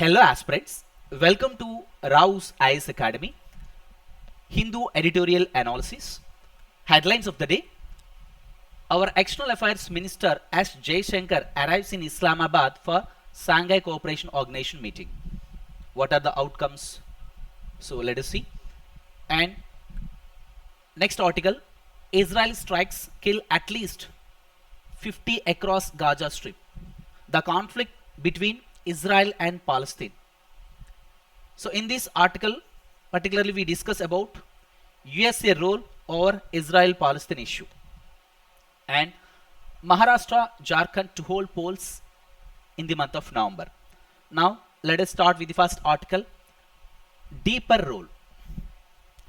Hello aspirants, welcome to RAO'S IS Academy. Hindu Editorial Analysis. Headlines of the day. Our External Affairs Minister S. Jaishankar arrives in Islamabad for Shanghai Cooperation Organization meeting. What are the outcomes? So let us see. And next article, Israel strikes kill at least 50 across Gaza Strip. The conflict between Israel and Palestine. So in this article, particularly we discuss about USA role over Israel-Palestine issue. And Maharashtra, Jharkhand to hold polls in the month of November. Now let us start with the first article. Deeper role.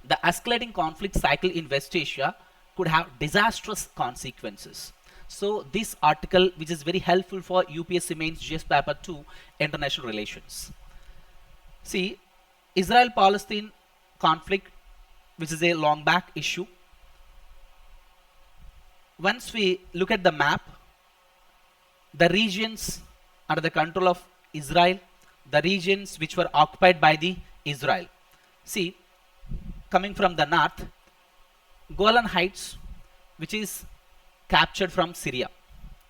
The escalating conflict cycle in West Asia could have disastrous consequences. So this article, which is very helpful for UPSC mains GS paper 2 international relations. See, Israel-Palestine conflict, which is a long back issue. Once we look at the map, the regions under the control of Israel, the regions which were occupied by the Israel. See, coming from the north, Golan Heights, which is captured from Syria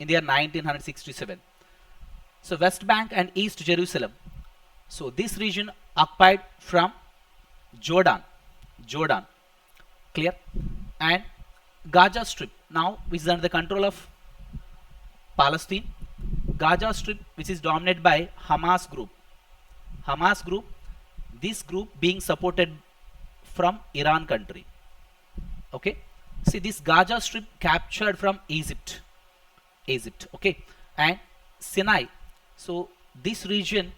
in the year 1967. So West Bank and East Jerusalem. So this region occupied from Jordan, clear? And Gaza Strip, now which is under the control of Palestine. Gaza Strip, which is dominated by Hamas group, this group being supported from Iran country. Okay, see this Gaza Strip captured from Egypt, okay, and Sinai. So this region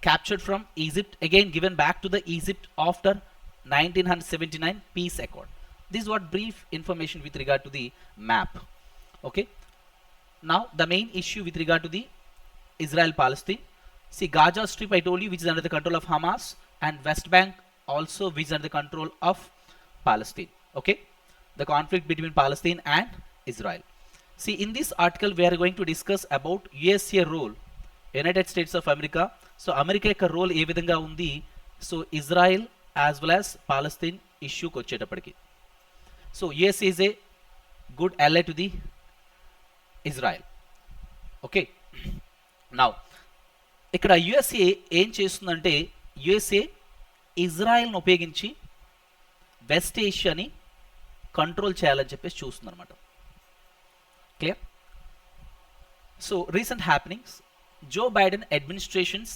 captured from Egypt, again given back to the Egypt after 1979 peace accord. This is what brief information with regard to the map. Okay, now the main issue with regard to the Israel-Palestine. See, Gaza Strip I told you, which is under the control of Hamas, and West Bank also, which is under the control of Palestine. Okay, the conflict between Palestine and Israel. See, in this article we are going to discuss about USA role, United States of America. So America యొక్క role ఏ విధంగా ఉంది, so Israel as well as Palestine ఇష్యూకి వచ్చేటప్పటికి. So US is a good ally to the Israel. Okay, now ఇక్కడ USA ఏం చేస్తుందంటే, USA ఇజ్రాయెల్ని ఉపయోగించి వెస్ట్ ఏషియాని కంట్రోల్ చేయాలని చెప్పేసి చూస్తుంది అనమాట. Clear? So recent happenings, Joe Biden administration's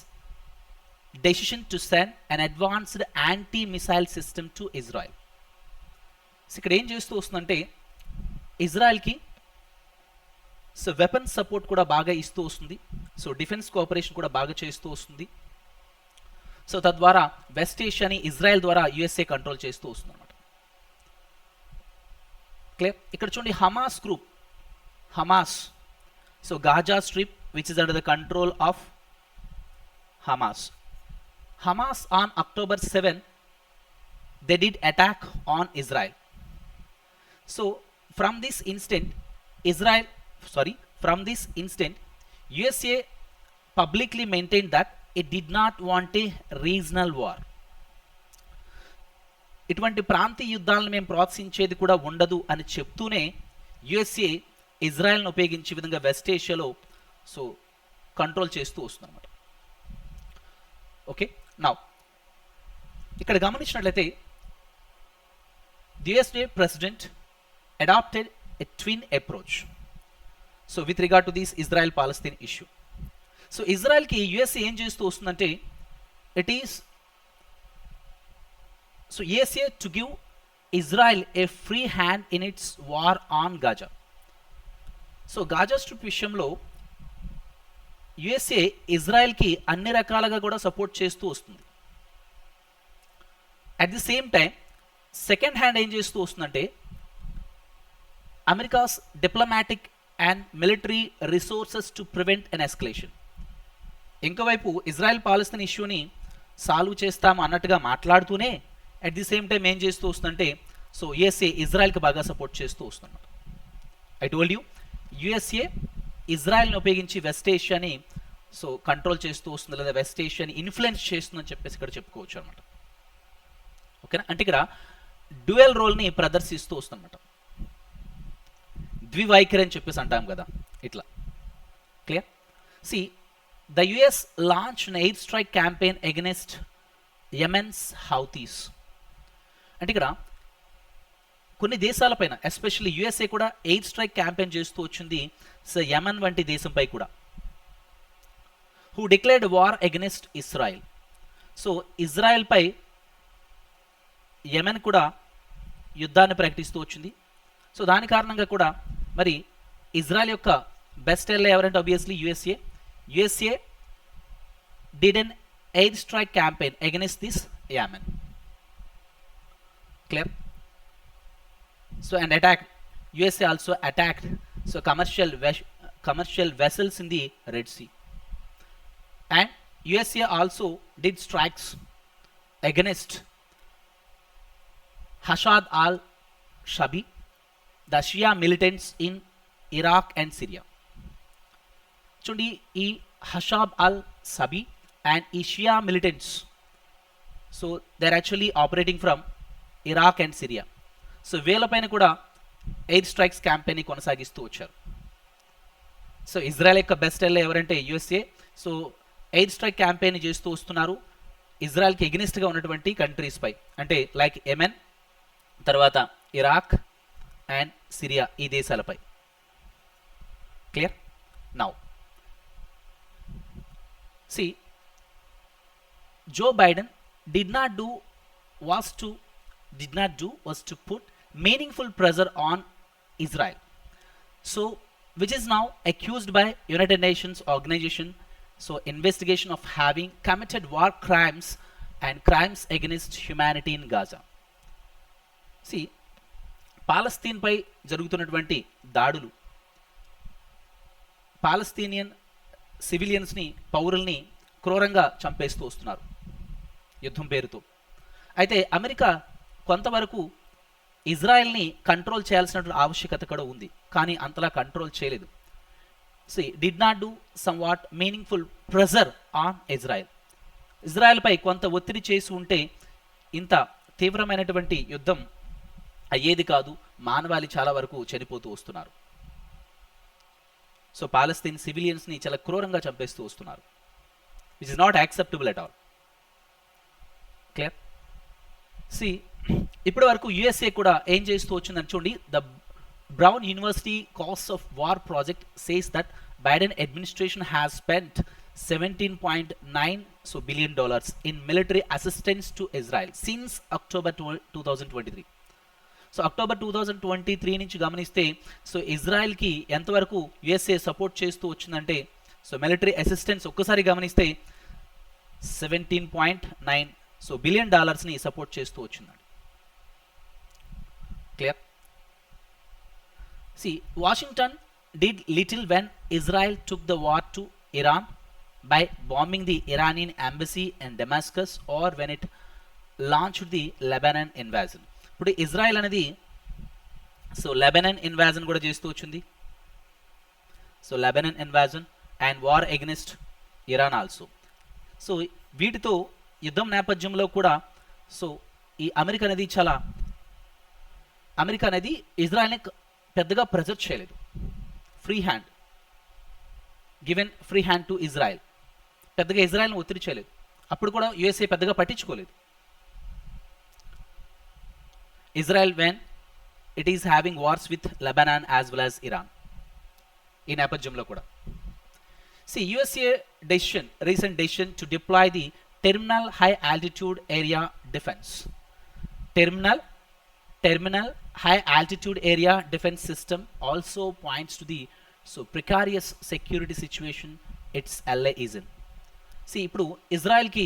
decision to send an advanced anti-missile system to Israel. So ఇక్కడ ఏం చేస్తూ వస్తుందంటే, ఇజ్రాయెల్కి సో వెపన్ సపోర్ట్ కూడా బాగా ఇస్తూ వస్తుంది, సో డిఫెన్స్ కోఆపరేషన్ కూడా బాగా చేస్తూ వస్తుంది. సో తద్వారా వెస్ట్ ఏషియాని ఇజ్రాయెల్ ద్వారా యుఎస్ఏ కంట్రోల్ చేస్తూ వస్తుంది అనమాట. క్లియర్? ఇక్కడ చూడండి, Hamas group, so Gaza strip which is under the control of Hamas on October 7 they did attack on Israel. So from this instant USA publicly maintained that it did not want a regional war. ఇటువంటి ప్రాంతీయ యుద్ధాలను మేము ప్రోత్సహించేది కూడా ఉండదు అని చెప్తూనే USA ఇజ్రాయెల్ను ఉపయోగించే విధంగా west ఏషియాలో so control చేస్తూ వస్తుంది అనమాట. ఓకే, నౌ ఇక్కడ గమనించినట్లయితే the USA president adopted a twin approach so with regard to this Israel Palestine issue. So ఇజ్రాయెల్కి యుఎస్ఏ ఏం చేస్తూ వస్తుందంటే, it is so USA to give Israel a free hand in its war on Gaza. So Gaza strip విషయంలో USA ఇజ్రాయెల్కి అన్ని రకాలుగా కూడా support చేస్తూ వస్తుంది. At the same time second hand ఏం చేస్తూ వస్తుందంటే, America's diplomatic and military resources to prevent an escalation. ఇంకోవైపు ఇజ్రాయెల్ పాలస్తీన్ ఇష్యూని సాల్వ్ చేస్తాము అన్నట్టుగా మాట్లాడుతూనే అట్ ది సేమ్ టైం ఏం చేస్తూ వస్తుందంటే, సో యుఎస్ఏ ఇజ్రాయెల్కి బాగా సపోర్ట్ చేస్తూ వస్తున్నారు. ఐ టోల్డ్ యూ, యుఎస్ఏ ఇజ్రాయెల్ని ఉపయోగించి వెస్ట్ ఏషియాని సో కంట్రోల్ చేస్తూ వస్తుంది, లేదా వెస్ట్ ఏషియాని ఇన్ఫ్లుయెన్స్ చేస్తుందని చెప్పేసి ఇక్కడ చెప్పుకోవచ్చు అనమాట. ఓకేనా, అంటే ఇక్కడ డ్యూయల్ రోల్ని ప్రదర్శిస్తూ వస్తుందన్నమాట. ద్వివైఖరి అని చెప్పేసి అంటాం కదా, ఇట్లా. Clear. See the US launch an air strike campaign against Yemen's Houthis. అంటే ఇక్కడ కొన్ని దేశాలపైన, ఎస్పెషల్లీ యుఎస్ఏ కూడా ఎయిర్ స్ట్రైక్ క్యాంపెయిన్ చేస్తూ వచ్చింది సో యమన్ వంటి దేశంపై కూడా. Who declared war against Israel. So ఇజ్రాయెల్పై యెమెన్ కూడా యుద్ధాన్ని ప్రకటిస్తూ వచ్చింది. సో దాని కారణంగా కూడా మరి ఇజ్రాయెల్ యొక్క బెస్ట్ ఎల్లే ఎవరంటే obviously USA. USA did an air strike campaign against this Yemen. Clear. So an attack, USA also attacked so commercial vessels in the Red Sea, and USA also did strikes against Hashad al-Shabi, the Shia militants in Iraq and Syria. Chundi e Hashab al-Shabi and e Shia militants, so they're actually operating from Iraq and Syria. So వీళ్ళపైన కూడా air strikes campaign కొనసాగిస్తూ వచ్చారు. So Israel యొక్క best ally ఎవరంటే USA. So air strike campaign చేస్తూ వస్తున్నారు ఇజ్రాయెల్కి ఎగ్నిస్ట్గా ఉన్నటువంటి కంట్రీస్పై, అంటే లైక్ యెమెన్, తర్వాత ఇరాక్ అండ్ సిరియా, ఈ దేశాలపై. Clear. Now see Joe Biden did not do was to put meaningful pressure on Israel, so which is now accused by United Nations organization so investigation of having committed war crimes and crimes against humanity in Gaza. See, Palestine పై జరుగుతున్నటువంటి దాడులు, Palestinian సివిలియన్స్ని, పౌరుల్ని క్రూరంగా చంపేస్తూ వస్తున్నారు యుద్ధం పేరుతో. అయితే America కొంతవరకు ఇజ్రాయెల్ని కంట్రోల్ చేయాల్సిన ఆవశ్యకత కూడా ఉంది, కానీ అంతలా కంట్రోల్ చేయలేదు. See did not do somewhat meaningful pressure on Israel. ఇజ్రాయెల్పై కొంత ఒత్తిడి చేసి ఉంటే ఇంత తీవ్రమైనటువంటి యుద్ధం అయ్యేది కాదు, మానవాళి చాలా వరకు చనిపోతూ వస్తున్నారు. సో పాలస్తీన్ సివిలియన్స్ని చాలా క్రూరంగా చంపేస్తూ వస్తున్నారు, which is not acceptable at all. Clear. See ఇప్పటి వరకు యుఎస్ఏ కూడా ఏం చేస్తూ వచ్చిందని చూడండి. The Brown University cost of war project says that Biden administration has spent $17.9 billion in military assistance to Israel since October 2023. So October 2023 నుంచి గమనిస్తే so ఇజ్రాయెల్కి ఎంతవరకు యుఎస్ఏ సపోర్ట్ చేస్తూ వచ్చిందంటే, సో మిలిటరీ అసిస్టెన్స్ ఒక్కసారి గమనిస్తే $17.9 బిలియన్ సపోర్ట్ చేస్తూ వచ్చిందండి. Clear. See Washington did little when Israel took the war to Iran by bombing the Iranian embassy and Damascus or when it launched the Lebanon invasion. ఇప్పుడు Israel అనేది so Lebanon invasion కూడా చేస్తూ వచ్చింది. So Lebanon invasion and war against Iran also. So వీటితో యుద్ధం నేపథ్యంలో కూడా so ఈ అమెరికా అనేది ఇజ్రాయెల్ని పెద్దగా ప్రెజర్ చేయలేదు. Free hand given free hand to Israel, పెద్దగా ఇజ్రాయెల్ని ఒత్తిడి చేయలేదు. అప్పుడు కూడా యుఎస్ఏ పెద్దగా పట్టించుకోలేదు. Israel when it is having wars with Lebanon as well as Iran, ఈ నేపథ్యంలో కూడా. See USA recent decision to deploy the Terminal High Altitude Area Defense. Terminal High Altitude Area Defense System also points to the precarious security situation its ally is in. See, ఇప్పుడు ఇజ్రాయెల్కి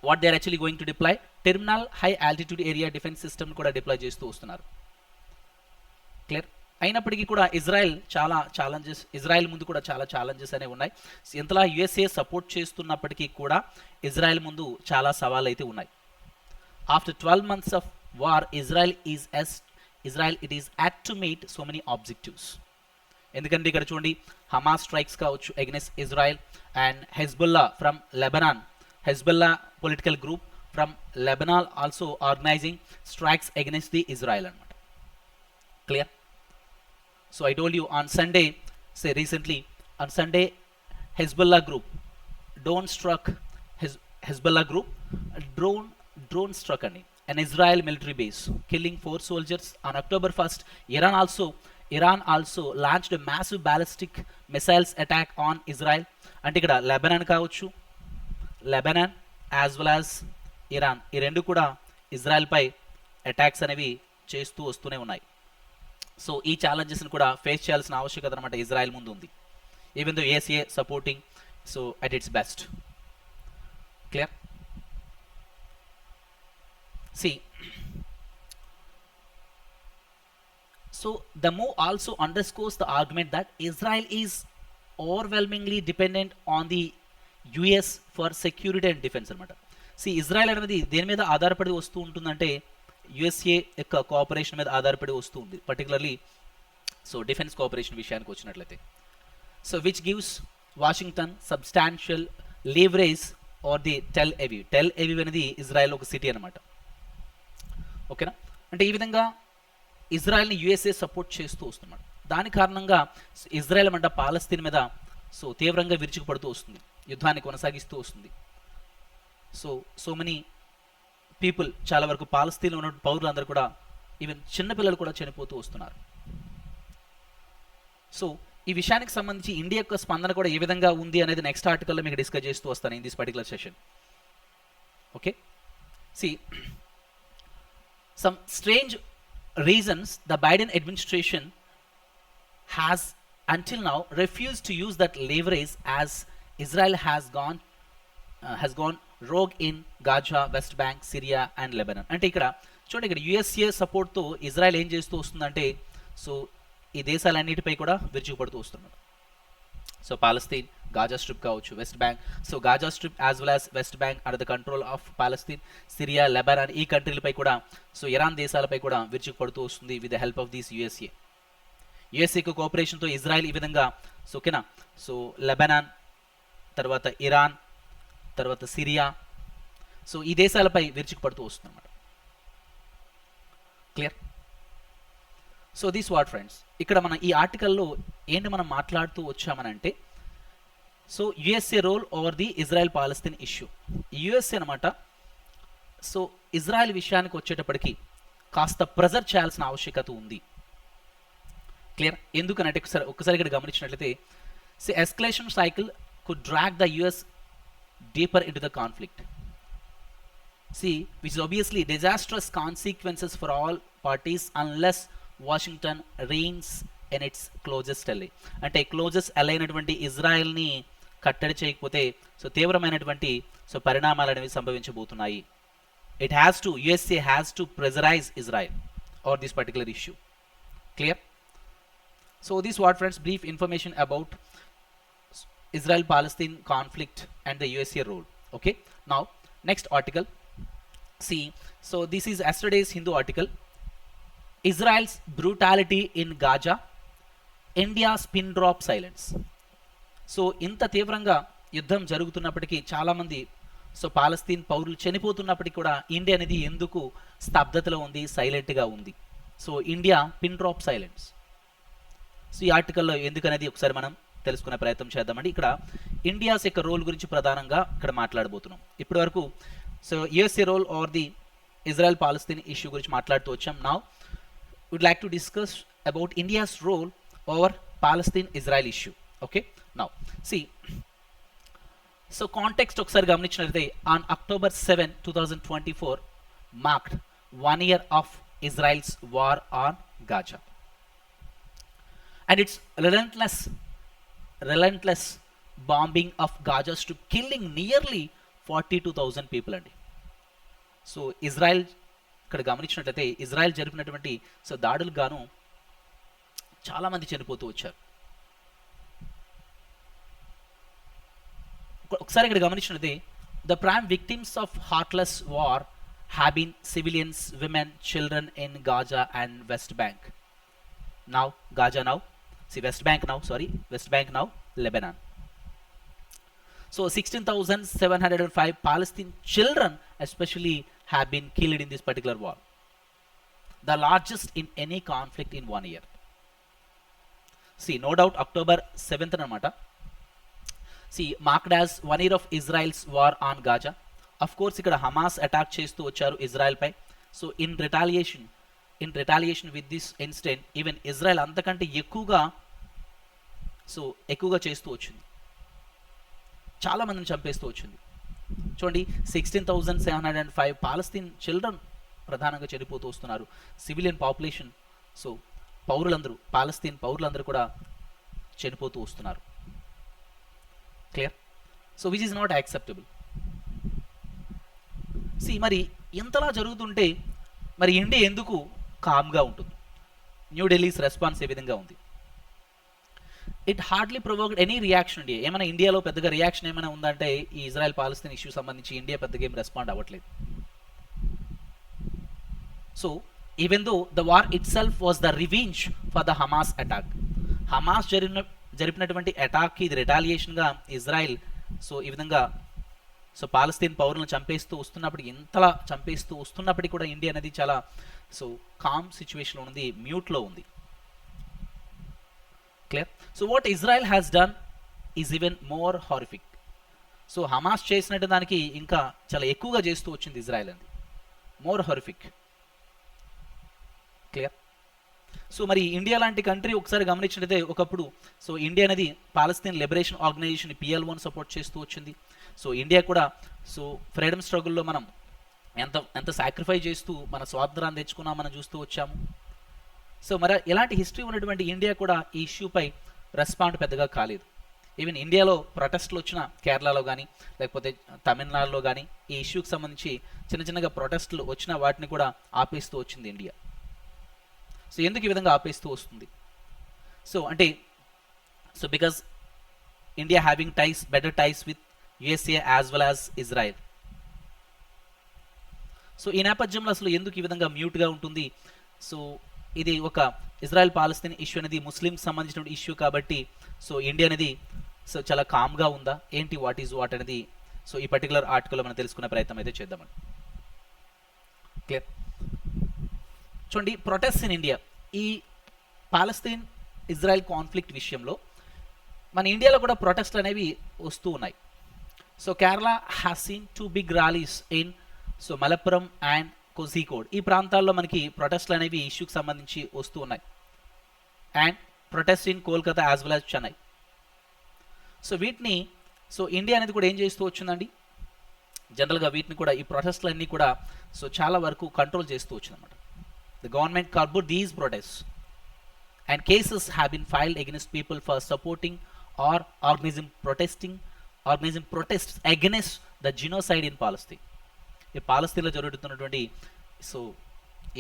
what they are actually going to deploy Terminal High Altitude Area Defense System కూడా deploy చేస్తూ వస్తున్నారు. Clear. అయినప్పటికీ కూడా Israel ముందు కూడా చాలా challenges అనేవి ఉన్నాయి. ఎంతలా యుఎస్ఏ సపోర్ట్ చేస్తున్నప్పటికీ కూడా ఇజ్రాయెల్ ముందు చాలా సవాళ్ళు అయితే ఉన్నాయి. After 12 months of war Israel it is yet to meet so many objectives. ఎందుకంటే ఇక్కడ చూడండి హమాస్ స్ట్రైక్స్ కావచ్చు against Israel and Hezbollah from Lebanon, Hezbollah political group from Lebanon also organizing strikes against the Israel అనమాట. Clear? So I told you on Sunday, say recently on Sunday, Hezbollah group drone struck Hezbollah group drone struck an Israel military base, killing 4 soldiers. On October 1st, Iran also launched a massive ballistic missiles attack on Israel. అంటే ఇక్కడ Lebanon కావచ్చు, Lebanon as well as Iran, ఈ రెండు కూడా Israel పై attacks అనేవి చేస్తూ వస్తూనే ఉన్నాయి. సో ఈ ఛాలెంజెస్ని కూడా ఫేస్ చేయాల్సిన ఆవశ్యకత అనమాట ఇజ్రాయెల్ ముందు ఉంది. Even though ACA supporting so at its best. Clear? See so the move also underscores the argument that Israel is overwhelmingly dependent on the US for security and defence అనమాట. సి Israel అనేది దేని మీద ఆధారపడి వస్తూ ఉంటుందంటే యుఎస్ఏ యొక్క cooperation మీద ఆధారపడి వస్తూ ఉంది, పర్టికులర్లీ సో డిఫెన్స్ కోఆపరేషన్ విషయానికి వచ్చినట్లయితే. So which gives Washington substantial leverage or the Tel Aviv అనేది ఇజ్రాయెల్ ఒక సిటీ అనమాట. ఓకేనా? అంటే ఈ విధంగా ఇజ్రాయెల్ని యుఎస్ఏ సపోర్ట్ చేస్తూ వస్తున్నాడు. దాని కారణంగా ఇజ్రాయెల్ అంట పాలస్తీన్ మీద సో తీవ్రంగా విరుచుకుపడుతూ వస్తుంది, యుద్ధాన్ని కొనసాగిస్తూ వస్తుంది. సో మెనీ పీపుల్, చాలా వరకు పాలస్తీన్లో ఉన్న పౌరులందరూ కూడా, ఈవెన్ చిన్నపిల్లలు కూడా చనిపోతూ వస్తున్నారు. సో ఈ విషయానికి సంబంధించి ఇండియా యొక్క స్పందన కూడా ఏ విధంగా ఉంది అనేది నెక్స్ట్ ఆర్టికల్లో మీకు డిస్కస్ చేస్తూ వస్తాను in this particular session. Okay, see some strange reasons the Biden administration has until now refused to use that leverage as Israel has gone rogue in Gaza, West Bank, Syria and Lebanon. అంటే ఇక్కడ చూడండి, ఇక్కడ USA సపోర్ట్తో Israel ఏం చేస్తూ వస్తుందంటే so ఈ దేశాలన్నిటిపై కూడా విరుచుకుపడుతూ వస్తున్నాడు. సో పాలస్తీన్, గాజా స్ట్రిప్ కావచ్చు, West Bank. So Gaza strip as well as West Bank under the control of Palestine, Syria, Lebanon, ఈ కంట్రీలపై కూడా సో ఇరాన్ దేశాలపై కూడా విరుచుకుపడుతూ వస్తుంది with the help of this USA. యుఎస్ఏకు కోఆపరేషన్తో ఇజ్రాయెల్ ఈ విధంగా సో ఓకేనా, సో లెబనాన్, తర్వాత ఇరాన్, తర్వాత సిరియా, సో ఈ దేశాలపై విరుచుకుపడుతూ వస్తుంది అన్నమాట. Clear? So this what friends, ఇక్కడ మనం ఈ ఆర్టికల్లో ఏంటి మనం మాట్లాడుతూ వచ్చామనంటే so USA role over the Israel Palestine issue. USA అనమాట సో ఇజ్రాయెల్ విషయానికి వచ్చేటప్పటికి కాస్త ప్రెజర్ చేయాల్సిన ఆవశ్యకత ఉంది. క్లియర్? ఎందుకనంటే ఒక్కసారి ఇక్కడ గమనించినట్లయితే so escalation cycle could drag the US deeper into the conflict. See, which is obviously disastrous consequences for all parties unless Washington reigns in its closest ally. అంటే క్లోజెస్ట్ అలై అయినటువంటి ఇజ్రాయెల్ని కట్టడి చేయకపోతే సో తీవ్రమైనటువంటి సో పరిణామాలు అనేవి సంభవించబోతున్నాయి. USA has to pressurize Israel or this particular issue. Clear? So this what friends, brief information about Israel-Palestine conflict and the USA role. Okay, now next article. See, so this is yesterday's Hindu article. Israel's brutality in Gaza, India's pin drop silence. So ఇంత తీవ్రంగా యుద్ధం జరుగుతున్నప్పటికీ చాలామంది so Palestine పౌరులు చనిపోతున్నప్పటికీ కూడా India అనేది ఎందుకు స్తబ్దతలో ఉంది, సైలెంట్గా ఉంది? So India pin drop silence. So ఈ ఆర్టికల్లో ఎందుకనేది ఒకసారి మనం తెలుసుకునే ప్రయత్నం చేద్దామండి. ఇక్కడ ఇండియాస్ యొక్క రోల్ గురించి ప్రధానంగా ఇక్కడ మాట్లాడబోతున్నాం. ఇప్పటి వరకు so USA role over the Israel Palestine issue గురించి మాట్లాడుతూ వచ్చాం. Now would like to discuss about India's role over Palestine Israel issue. Okay, now see so context ఒకసారి గమనించినట్లయితే on October 7, 2024 marked 1 year of Israel's war on Gaza and its relentless bombing of Gaza Strip, killing nearly 42,000 people అండి. So Israel ఇక్కడ గమనించినట్లయితే Israel జరిపినటువంటి so దాడులు గాను చాలామంది చనిపోతూ వచ్చారు. ఒకసారి ఇక్కడ గమనించినట్లయితే the prime victims of heartless war have been civilians, women, children in Gaza and West Bank. Now Gaza now See, West Bank now, Lebanon. So 16,705 Palestinian children especially have been killed in this particular war, the largest in any conflict in 1 year. See, no doubt October 7th anamata, see, marked as 1 year of Israel's war on Gaza. Of course ikkada Hamas attack chestu vacharu Israel pai. So in retaliation with this incident, even Israel అంతకంటే ఎక్కువగా చేస్తూ వచ్చింది, చాలా మందిని చంపేస్తూ వచ్చింది. చూడండి, 16,705 Palestine children ప్రధానంగా చనిపోతూ వస్తున్నారు. సివిలియన్ పాపులేషన్, సో పాలస్తీన్ పౌరులందరూ కూడా చనిపోతూ వస్తున్నారు. Clear? So which is not acceptable. మరి ఇంతలా జరుగుతుంటే మరి ఇండియా ఎందుకు కామ్గా ఉంటుంది? న్యూఢిల్లీస్ రెస్పాన్స్ ఏ విధంగా ఉంది? It hardly provoked any reaction. ఏమైనా ఇండియాలో పెద్దగా రియాక్షన్ ఏమైనా ఉందంటే ఈ ఇజ్రాయెల్ పాలస్తీన్ ఇష్యూ సంబంధించి ఇండియా పెద్దగా ఏం రెస్పాండ్ అవ్వట్లేదు. So even though the war itself was the revenge for the Hamas attack. Hamas జరిపినటువంటి అటాక్కి ఇది రిటాలియేషన్గా ఇజ్రాయెల్ ఈ విధంగా పాలస్తీన్ పౌరులను చంపేస్తూ వస్తున్నప్పటికీ కూడా ఇండియా అనేది చాలా కామ్ సిచ్యువేషన్లో ఉంది, మ్యూట్లో ఉంది. Clear? So what Israel has done is even more horrific. So Hamas చేసినట్టు దానికి ఇంకా చాలా ఎక్కువగా చేస్తూ వచ్చింది ఇజ్రాయెల్ అనేది, మోర్ హారిఫిక్. క్లియర్? సో మరి ఇండియా లాంటి కంట్రీ ఒకసారి గమనించినట్లయితే ఒకప్పుడు ఇండియా అనేది పాలస్తీన్ లిబరేషన్ ఆర్గనైజేషన్ PLOని సపోర్ట్ చేస్తూ వచ్చింది. ఇండియా కూడా ఫ్రీడమ్ స్ట్రగుల్లో మనం ఎంత సాక్రిఫై చేస్తూ మన స్వాతంత్రాన్ని తెచ్చుకున్నా మనం చూస్తూ వచ్చాము. మరి ఎలాంటి హిస్టరీ ఉన్నటువంటి ఇండియా కూడా ఈ ఇష్యూపై రెస్పాండ్ పెద్దగా కాలేదు. ఈవెన్ ఇండియాలో ప్రొటెస్ట్లు వచ్చిన కేరళలో కానీ లేకపోతే తమిళనాడులో కానీ ఈ ఇష్యూకి సంబంధించి చిన్నగా ప్రొటెస్ట్లు వచ్చిన వాటిని కూడా ఆపేస్తూ వచ్చింది ఇండియా. ఎందుకు ఈ విధంగా ఆపేస్తూ వస్తుంది? Because India having better ties with USA as well as Israel. ఈ నేపథ్యంలో అసలు ఎందుకు ఈ విధంగా మ్యూట్గా ఉంటుంది? ఇది ఒక ఇజ్రాయెల్ పాలస్తీన్ ఇష్యూ అనేది ముస్లింకి సంబంధించిన ఇష్యూ కాబట్టి ఇండియా అనేది చాలా కామ్గా ఉందా ఏంటి, వాట్ అనేది ఈ పర్టికులర్ ఆర్టికల్లో మనం తెలుసుకునే ప్రయత్నం అయితే చేద్దామండి. క్లియర్? చూడండి, ప్రొటెస్ట్ ఇన్ ఇండియా. ఈ పాలస్తీన్ ఇజ్రాయెల్ కాన్ఫ్లిక్ట్ విషయంలో మన ఇండియాలో కూడా ప్రొటెస్ట్లు అనేవి వస్తూ ఉన్నాయి. Kerala has seen 2 big rallies in Malappuram and Kozhikode. ఈ ప్రాంతాల్లో మనకి ప్రొటెస్ట్లు అనేవి ఇష్యూకి సంబంధించి వస్తూ ఉన్నాయి. And protest in Kolkata as well as Chennai. వీటిని ఇండియా అనేది కూడా ఏం చేస్తూ వచ్చిందండి, జనరల్గా వీటిని కూడా ఈ ప్రొటెస్ట్లన్నీ కూడా చాలా వరకు కంట్రోల్ చేస్తూ వచ్చిందన్నమాట. The government curbed these protests and cases have been filed against people for supporting or organizing protests against the genocide in Palestine. ఈ పాలస్తీన్లో జరుగుతున్నటువంటి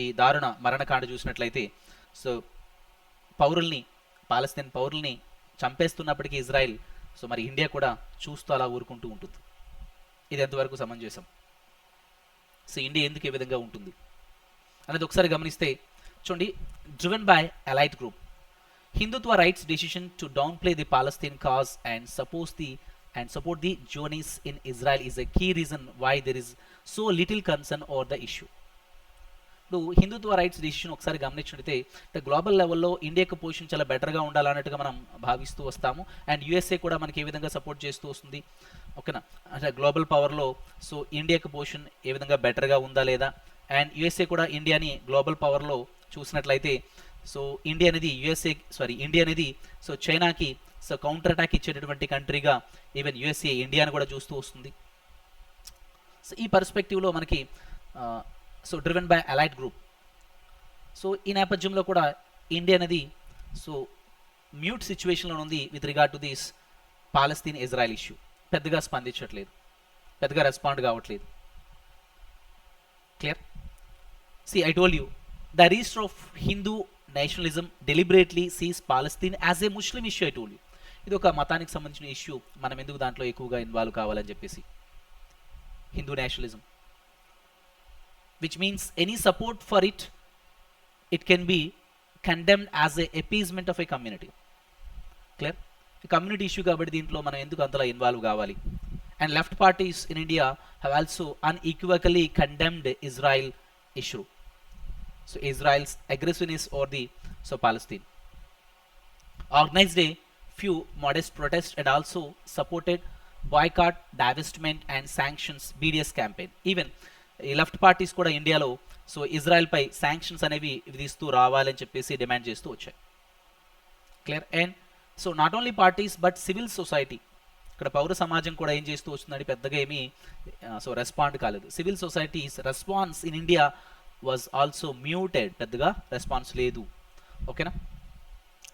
ఈ దారుణ మరణకాండ చూసినట్లయితే పాలస్తీన్ పౌరుల్ని చంపేస్తున్నప్పటికీ ఇజ్రాయెల్ మరి ఇండియా కూడా చూస్తూ అలా ఊరుకుంటూ ఉంటుంది. ఇది ఎంతవరకు సమంజసం? ఇండియా ఎందుకు ఈ విధంగా ఉంటుంది అనేది ఒకసారి గమనిస్తే చూడండి, driven by elite group, Hindutva right's decision to downplay the Palestine cause and support the Zionists in Israel is a key reason why there is so little concern over the issue. ఇప్పుడు Hindutva right's decision ఒకసారి గమనించినట్లయితే global లెవెల్లో ఇండియాకు position చాలా బెటర్గా ఉండాలన్నట్టుగా మనం భావిస్తూ వస్తాము. అండ్ USA కూడా మనకి ఏ విధంగా సపోర్ట్ చేస్తూ వస్తుంది, ఓకేనా? అంటే గ్లోబల్ పవర్లో ఇండియాకు పొజిషన్ ఏ విధంగా బెటర్గా ఉందా లేదా, అండ్ USA కూడా ఇండియాని గ్లోబల్ పవర్లో చూసినట్లయితే ఇండియా అనేది చైనాకి కౌంటర్ అటాక్ ఇచ్చేటటువంటి కంట్రీగా ఈవెన్ USA ఇండియాని కూడా చూస్తూ వస్తుంది. ఈ పర్స్పెక్టివ్లో మనకి డ్రివెన్ బై అలైట్ గ్రూప్. ఈ నేపథ్యంలో కూడా ఇండియా అనేది మ్యూట్ సిచ్యువేషన్లో ఉంది with regard to this Palestine Israel issue. పెద్దగా స్పందించట్లేదు, పెద్దగా రెస్పాండ్ కావట్లేదు. Clear? I told you, the register of Hindu nationalism deliberately sees Palestine as a Muslim issue. I told you, ఇది ఒక మతానికి సంబంధించిన ఇష్యూ, మనం ఎందుకు దాంట్లో ఎక్కువగా ఇన్వాల్వ్ కావాలని చెప్పేసి. Hindu nationalism, which means any support for it can be condemned as a appeasement of a community. Clear. Community issue కాబట్టి దీంట్లో మనం ఎందుకు అంతలా ఇన్వాల్వ్ కావాలి. And left parties in India have also unequivocally condemned Israel issue. So Israel's aggressiveness over the Palestine. Organized a few modest protests and also supported boycott, divestment and sanctions BDS campaign. Even ఈ left parties కూడా ఇండియాలో so Israel పై sanctions అనేవి విధిస్తూ రావాలని చెప్పేసి demand చేస్తూ వచ్చాయి. Clear. And so not only parties but civil society, ఇక్కడ పౌర సమాజం కూడా ఏం చేస్తూ వస్తుందండి, పెద్దగా ఏమీ సో రెస్పాండ్ కాలేదు. Civil societies response in India was also muted, పెద్దగా రెస్పాన్స్ లేదు. ఓకేనా.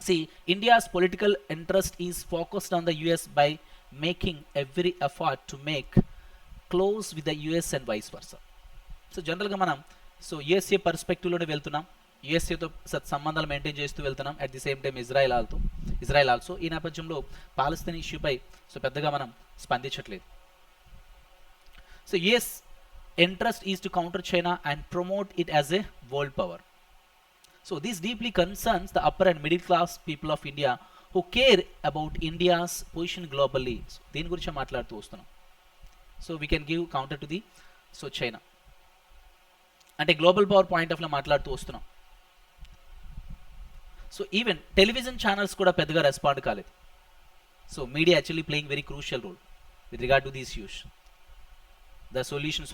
See, India's political interest is focused on the US by making every effort to make close with the US and vice versa. So జనరల్గా మనం so USA పర్స్పెక్టివ్లోనే వెళ్తున్నాం, యుఎస్ఏతో సంబంధాలు maintain చేస్తూ వెళ్తున్నాం. At the same time Israel also ఈ నేపథ్యంలో Palestine ఇష్యూపై so పెద్దగా మనం స్పందించట్లేదు. So US interest is to counter China and promote it as a world power. So this deeply concerns the upper and middle class people of India who care about India's position globally. So దీని గురించి మాట్లాడుతూ వస్తున్నాం. So we can give counter to the so China అంటే global power point of లో మాట్లాడుతూ వస్తున్నాం. So even television channels కూడా పెద్దగా రెస్పాండ్ కాలేదు. So media actually playing very crucial role with regard to these issues, the solutions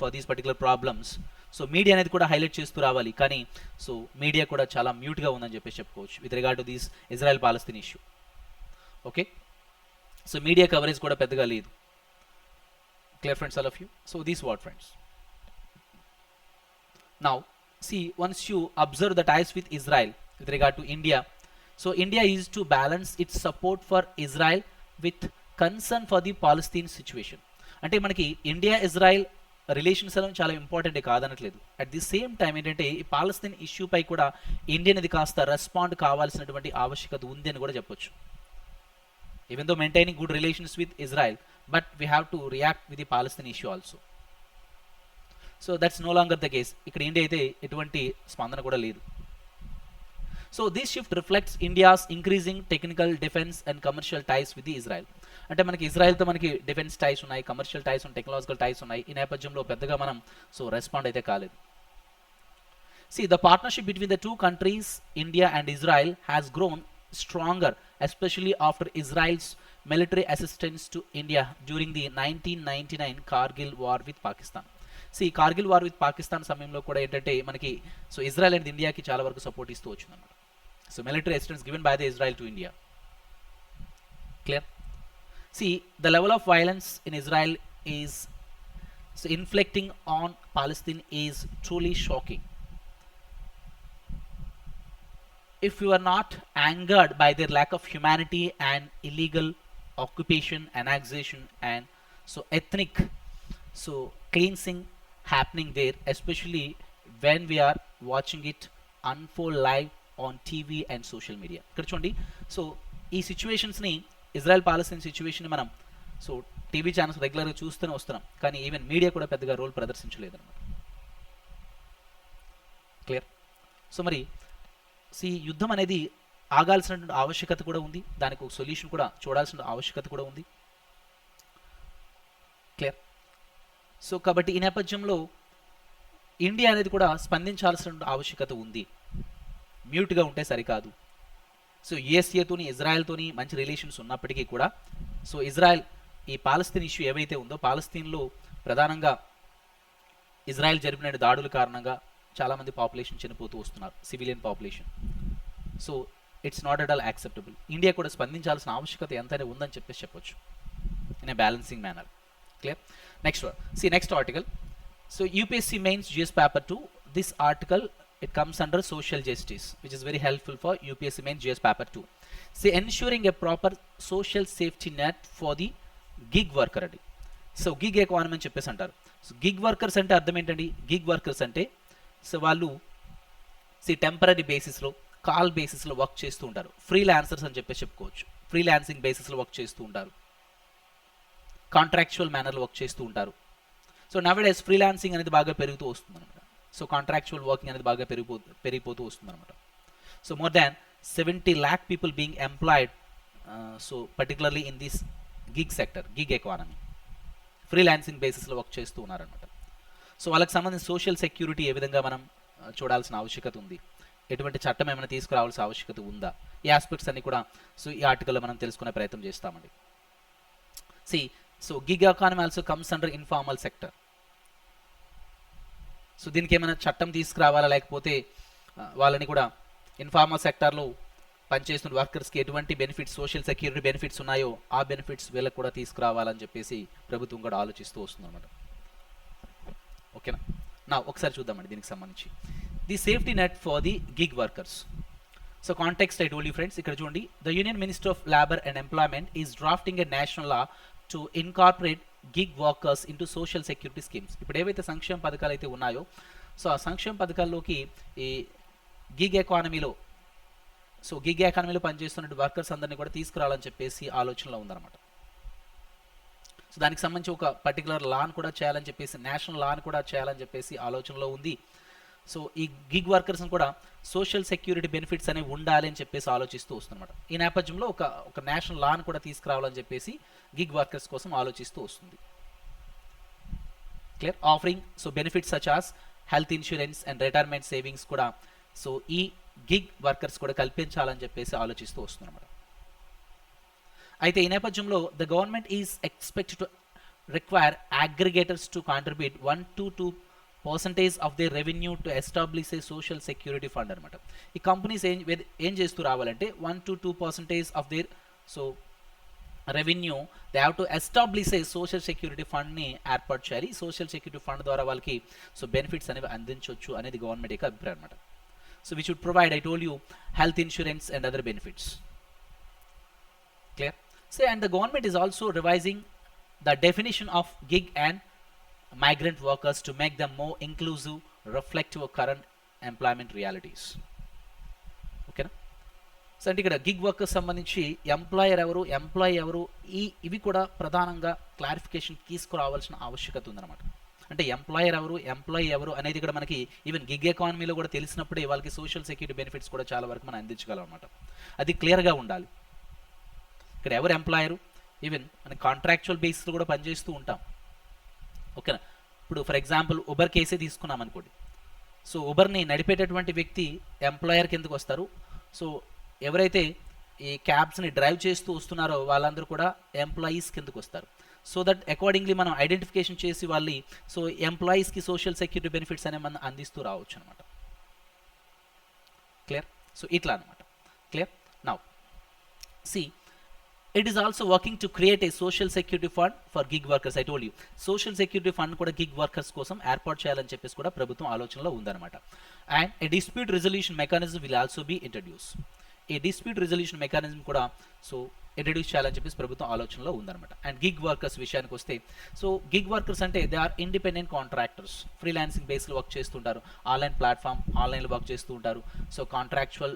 for these particular problems. So media అనేది కూడా highlight చేస్తూ రావాలి, కానీ సో మీడియా కూడా చాలా మ్యూట్గా ఉందని చెప్పేసి చెప్పుకోవచ్చు with regard to this Israel Palestine issue. Okay. So media coverage కూడా పెద్దగా లేదు. Clear friends, all of you. So these what friends. Now see once you observe the ties with Israel with regard to India, so India is to balance its support for Israel with concern for the Palestine situation. అంటే మనకి India Israel relations అనేవి చాలా important కాదనట్లేదు. At the same time ఏంటంటే ఈ Palestine ఇష్యూపై కూడా India అనేది కాస్త రెస్పాండ్ కావాల్సినటువంటి ఆవశ్యకత ఉంది అని కూడా చెప్పొచ్చు. Even though maintaining good relations with Israel, but we have to react with the Palestine issue also. So that's no longer the case. ఇక్కడ ఇండియా అయితే ఎటువంటి స్పందన కూడా లేదు. So this shift reflects India's increasing technical defence and commercial ties with the Israel. అంటే మనకి ఇజ్రాయెల్తో మనకి defence టైస్ ఉన్నాయి, కమర్షియల్ టైస్ ఉన్నాయి, టెక్నాలజికల్ టైస్ ఉన్నాయి. ఈ నేపథ్యంలో పెద్దగా మనం సో రెస్పాండ్ అయితే కాలేదు. See, the partnership between the two countries, India and Israel, has grown stronger, especially after Israel's military assistance to India during the 1999 Kargil war with Pakistan. See, Kargil war with Pakistan సమయంలో కూడా ఏంటంటే మనకి so Israel అనేది ఇండియాకి చాలా వరకు support ఇస్తూ వచ్చిందన్నమాట. So military assistance given by the Israel to India. Clear. See, the level of violence in Israel is so inflicting on Palestine is truly shocking. If you are not angered by their lack of humanity and illegal occupation, annexation and so ethnic so cleansing happening there, especially when we are watching it unfold live on TV and social media. ఇక్కడ చూడండి, so ఈ సిచ్యువేషన్స్ని Israel Palestine situation మనం so TV channels రెగ్యులర్గా చూస్తూనే వస్తున్నాం, కానీ even media కూడా పెద్దగా రోల్ ప్రదర్శించలేదన్నమాట. క్లియర్. సో మరి ఈ యుద్ధం అనేది ఆగాల్సినటువంటి ఆవశ్యకత కూడా ఉంది, దానికి ఒక సొల్యూషన్ కూడా చూడాల్సిన ఆవశ్యకత కూడా ఉంది. క్లియర్. సో కాబట్టి ఈ నేపథ్యంలో ఇండియా అనేది కూడా స్పందించాల్సిన ఆవశ్యకత ఉంది. మ్యూట్గా ఉంటే సరికాదు. సో యుఎస్ఏతోని ఇజ్రాయెల్తోని మంచి రిలేషన్స్ ఉన్నప్పటికీ కూడా సో ఇజ్రాయెల్ ఈ పాలస్తీన్ ఇష్యూ ఏవైతే ఉందో పాలస్తీన్లో ప్రధానంగా ఇజ్రాయెల్ జరిపిన దాడుల కారణంగా చాలామంది పాపులేషన్ చనిపోతూ వస్తున్నారు, civilian population. So it's not at all acceptable. India కూడా స్పందించాల్సిన ఆవశ్యకత ఎంతైనా ఉందని చెప్పేసి చెప్పొచ్చు in a balancing manner. Clear. Next one. See next article. So UPSC mains GS paper 2. This article it comes under social justice, which is very helpful for UPSC mains GS paper 2. See ensuring a proper social safety net for the gig worker adi. So gig economy అని చెప్పేసి అంటారు. So gig workers అంటే అర్థం ఏంటండి? Gig workers అంటే so వాళ్ళు temporary బేసిస్లో call బేసిస్లో వర్క్ చేస్తూ ఉంటారు. ఫ్రీలాన్సర్స్ అని చెప్పేసి చెప్పుకోవచ్చు. ఫ్రీలాన్సింగ్ బేసిస్లో వర్క్ చేస్తూ ఉంటారు, కాంట్రాక్చువల్ మేనర్లో వర్క్ చేస్తూ ఉంటారు. సో నవేడేస్ ఫ్రీలాన్సింగ్ అనేది బాగా పెరుగుతూ వస్తుంది అనమాట. సో కాంట్రాక్చువల్ వర్కింగ్ అనేది బాగా పెరిగిపోతూ వస్తుంది అనమాట. So more than 70 lakh people being employed so particularly in this gig sector, gig economy, freelancing బేసిస్లో వర్క్ చేస్తూ ఉన్నారనమాట. సో వాళ్ళకి సంబంధించిన సోషల్ సెక్యూరిటీ ఏ విధంగా మనం చూడాల్సిన ఆవశ్యకత ఉంది, ఎటువంటి చట్టం ఏమైనా తీసుకురావాల్సిన ఆవశ్యకత ఉందా, ఈ ఆస్పెక్ట్స్ అన్ని కూడా సో ఈ ఆర్టికల్లో మనం తెలుసుకునే ప్రయత్నం చేస్తామండి. So gig economy also comes under informal sector. So దీనికి ఏమైనా చట్టం తీసుకురావాలా, లేకపోతే వాళ్ళని కూడా ఇన్ఫార్మల్ సెక్టార్లో పనిచేస్తున్న వర్కర్స్కి ఎటువంటి బెనిఫిట్స్, సోషల్ సెక్యూరిటీ బెనిఫిట్స్ ఉన్నాయో ఆ బెనిఫిట్స్ వీళ్ళకి కూడా తీసుకురావాలని చెప్పేసి ప్రభుత్వం కూడా ఆలోచిస్తూ వస్తుంది అనమాట. ఓకేనా, నా ఒకసారి చూద్దామండి దీనికి సంబంధించి the safety net for the gig workers. So context I told you friends, ఇక్కడ చూడండి, the union minister of labour and employment is drafting a national law to incorporate gig workers into social security schemes. ఇప్పుడు ఏవైతే సంక్షేమ పథకాలు అయితే ఉన్నాయో, so ఆ సంక్షేమ పథకాల్లోకి ఈ గిగ్ ఎకానమీలో పనిచేస్తున్న వర్కర్స్ అందరినీ కూడా తీసుకురావాలని చెప్పేసి ఆలోచనలో ఉందన్నమాట. సో దానికి సంబంధించి ఒక పర్టికులర్ లాను కూడా చేయాలని చెప్పేసి, నేషనల్ లాను కూడా చేయాలని చెప్పేసి ఆలోచనలో ఉంది. సో ఈ గిగ్ వర్కర్స్ని కూడా సోషల్ సెక్యూరిటీ బెనిఫిట్స్ అనేవి ఉండాలి అని చెప్పేసి ఆలోచిస్తూ వస్తుందన్నమాట. ఈ నేపథ్యంలో ఒక నేషనల్ లాను కూడా తీసుకురావాలని చెప్పేసి గిగ్ వర్కర్స్ కోసం ఆలోచిస్తూ వస్తుంది. Clear, offering so benefits such as health insurance and retirement savings కూడా సో ఈ గిగ్ వర్కర్స్ కూడా కల్పించాలని చెప్పేసి ఆలోచిస్తూ వస్తుందన్నమాట. అయితే ఈ నేపథ్యంలో the government is expected to require aggregators to contribute 1 to 2% of they revenue to establish a social security fund అనమాట. ఈ కంపెనీస్ ఏం చేస్తూ రావాలంటే 1 to 2% ఆఫ్ their so revenue they have to establish a social security ఫండ్ని ఏర్పాటు చేయాలి. Social security fund ద్వారా వాళ్ళకి సో బెనిఫిట్స్ అనేవి అందించవచ్చు అనేది గవర్నమెంట్ యొక్క అభిప్రాయం అనమాట. So we should provide, I told you, health insurance and other benefits. Clear. So and the government is also revising the definition of gig and migrant workers to make them more inclusive, reflective of current employment realities. ఓకేనా. So అంటే ఇక్కడ gig workers సంబంధించి employer ఎవరు, employee ఎవరు, ఇవి కూడా ప్రధానంగా clarification తీసుకురావాల్సిన ఆవశ్యకత ఉందన్నమాట. అంటే ఎంప్లాయర్ ఎవరు, ఎంప్లాయీ ఎవరు అనేది ఇక్కడ మనకి ఈవెన్ గిగ్ ఎకానమీలో కూడా తెలిసినప్పుడే వాళ్ళకి సోషల్ సెక్యూరిటీ బెనిఫిట్స్ కూడా చాలా వరకు మనం అందించగలం అనమాట. అది క్లియర్గా ఉండాలి. ఇక్కడ ఎవరు ఎంప్లాయరు, ఈవెన్ మన కాంట్రాక్చువల్ బేసిస్లో కూడా పనిచేస్తూ ఉంటాం. ఓకేనా. ఇప్పుడు ఫర్ ఎగ్జాంపుల్ ఉబర్ కేసే తీసుకున్నాం అనుకోండి. సో ఉబర్ని నడిపేటటువంటి వ్యక్తి ఎంప్లాయర్ కిందకు వస్తారు. సో ఎవరైతే ఈ క్యాబ్స్ని డ్రైవ్ చేస్తూ వస్తున్నారో వాళ్ళందరూ కూడా ఎంప్లాయీస్ కిందకు వస్తారు. సో దట్ అకార్డింగ్లీ మనం ఐడెంటిఫికేషన్ చేసి వాళ్ళని సో ఎంప్లాయీస్కి సోషల్ సెక్యూరిటీ బెనిఫిట్స్ అనేవి మనం అందిస్తూ రావచ్చు అనమాట. క్లియర్. సో ఇట్లా అనమాట. Clear. Now C it is also working to create a social security fund for gig workers. I told you social security fund కూడా గిగ్ వర్కర్స్ కోసం ఏర్పాటు చేయాలని చెప్పేసి కూడా ప్రభుత్వం ఆలోచనలో ఉందన్నమాట. And a dispute resolution mechanism will also be introduced. a dispute resolution mechanism కూడా సో ఇంట్రడ్యూస్ చేయాలని చెప్పేసి ప్రభుత్వం ఆలోచనలో ఉందన్నమాట. అండ్ గిగ్ వర్కర్స్ విషయానికి వస్తే, సో గిగ్ వర్కర్స్ అంటే they are independent contractors, freelancing బేస్లో వర్క్ చేస్తుంటారు, ఆన్లైన్ ప్లాట్ఫామ్ ఆన్లైన్లో వర్క్ చేస్తూ ఉంటారు. So contractual